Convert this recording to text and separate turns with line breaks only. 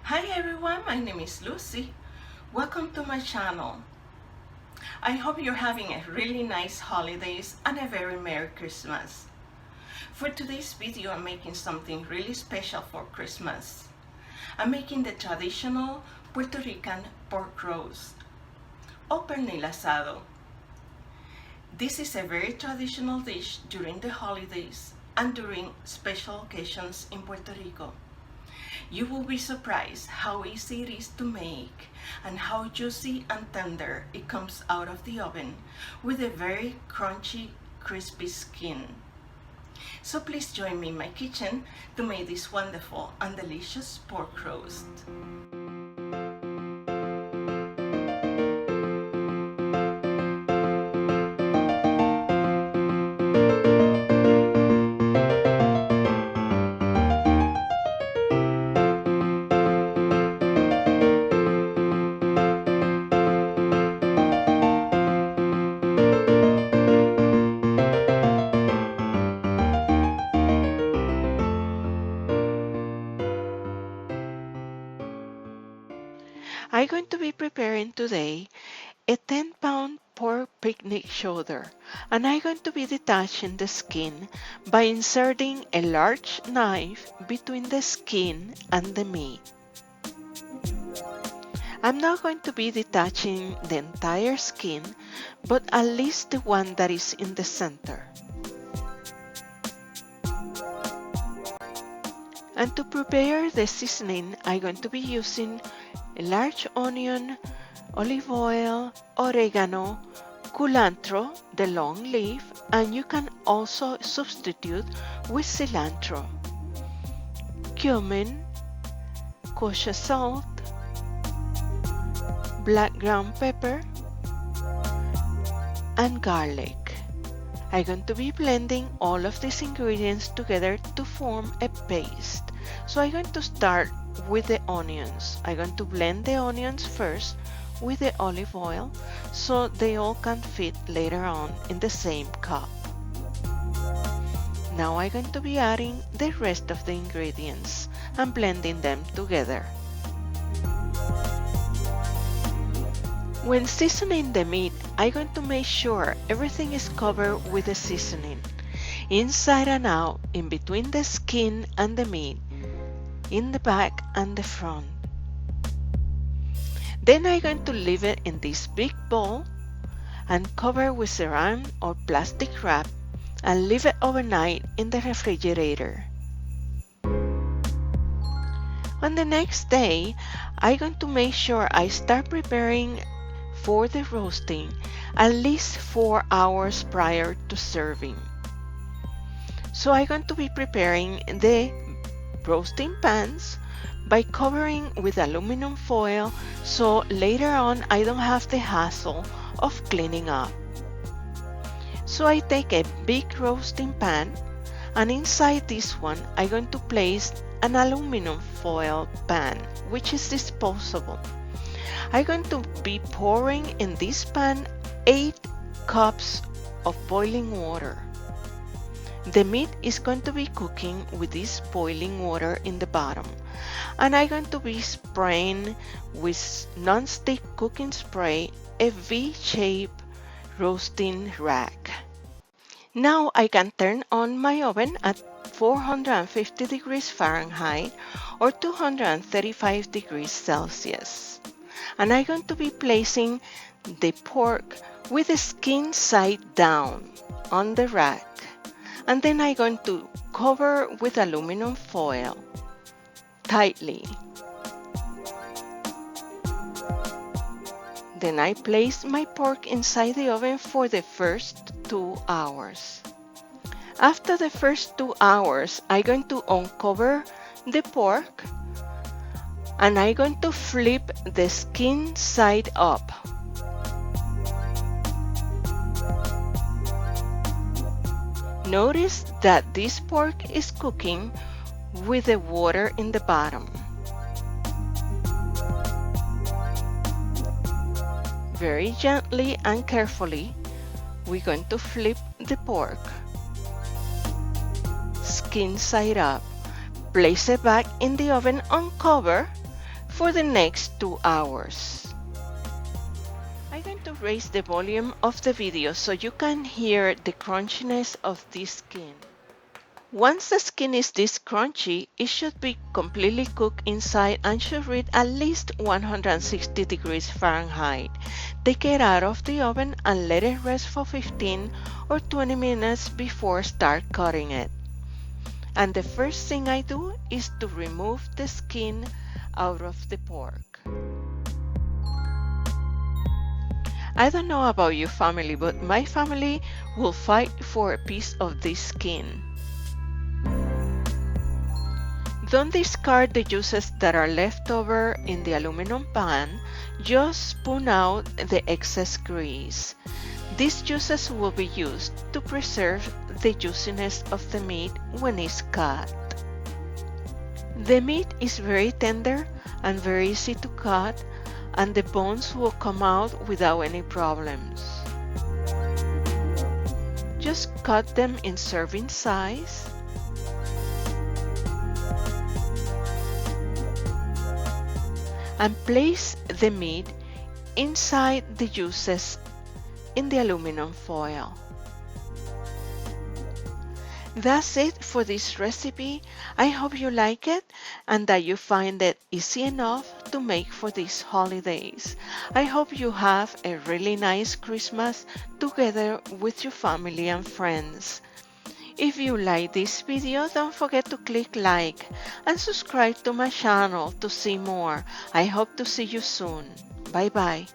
Hi everyone, my name is Lucy. Welcome to my channel. I hope you're having a really nice holidays and a very Merry Christmas. For today's video, I'm making something really special for Christmas. I'm making the traditional Puerto Rican pork roast or pernil asado. This is a very traditional dish during the holidays and during special occasions in Puerto Rico. You will be surprised how easy it is to make and how juicy and tender it comes out of the oven with a very crunchy, crispy skin. So please join me in my kitchen to make this wonderful and delicious pork roast.
I'm going to be preparing today a 10-pound pork picnic shoulder, and I'm going to be detaching the skin by inserting a large knife between the skin and the meat. I'm not going to be detaching the entire skin, but at least the one that is in the center. And to prepare the seasoning, I'm going to be using a large onion, olive oil, oregano, culantro, the long leaf, and you can also substitute with cilantro, cumin, kosher salt, black ground pepper, and garlic. I'm going to be blending all of these ingredients together to form a paste. So I'm going to start with the onions. I'm going to blend the onions first with the olive oil so they all can fit later on in the same cup. Now I'm going to be adding the rest of the ingredients and blending them together. When seasoning the meat, I'm going to make sure everything is covered with the seasoning, inside and out, in between the skin and the meat, in the back and the front. Then I'm going to leave it in this big bowl and cover with saran or plastic wrap and leave it overnight in the refrigerator. On the next day, I'm going to make sure I start preparing for the roasting at least 4 hours prior to serving. So I'm going to be preparing the roasting pans by covering with aluminum foil so later on I don't have the hassle of cleaning up. So I take a big roasting pan, and inside this one I'm going to place an aluminum foil pan which is disposable. I'm going to be pouring in this pan 8 cups of boiling water. The meat is going to be cooking with this boiling water in the bottom, and I'm going to be spraying with non-stick cooking spray a V-shaped roasting rack. Now I can turn on my oven at 450 degrees Fahrenheit or 235 degrees Celsius. And I'm going to be placing the pork with the skin side down on the rack. And then I'm going to cover with aluminum foil tightly. Then I place my pork inside the oven for the first 2 hours. After the first 2 hours, I'm going to uncover the pork and I'm going to flip the skin side up. Notice that this pork is cooking with the water in the bottom. Very gently and carefully, we're going to flip the pork. Skin side up. Place it back in the oven on cover for the next 2 hours. I'm going to raise the volume of the video so you can hear the crunchiness of this skin. Once the skin is this crunchy, it should be completely cooked inside and should reach at least 160 degrees Fahrenheit. Take it out of the oven and let it rest for 15 or 20 minutes before start cutting it. And the first thing I do is to remove the skin out of the pork. I don't know about your family, but my family will fight for a piece of this skin. Don't discard the juices that are left over in the aluminum pan, just spoon out the excess grease. These juices will be used to preserve the juiciness of the meat when it's cut. The meat is very tender and very easy to cut, and the bones will come out without any problems. Just cut them in serving size. And place the meat inside the juices in the aluminum foil. That's it for this recipe. I hope you like it and that you find it easy enough to make for these holidays. I hope you have a really nice Christmas together with your family and friends. If you like this video, don't forget to click like and subscribe to my channel to see more. I hope to see you soon. Bye bye.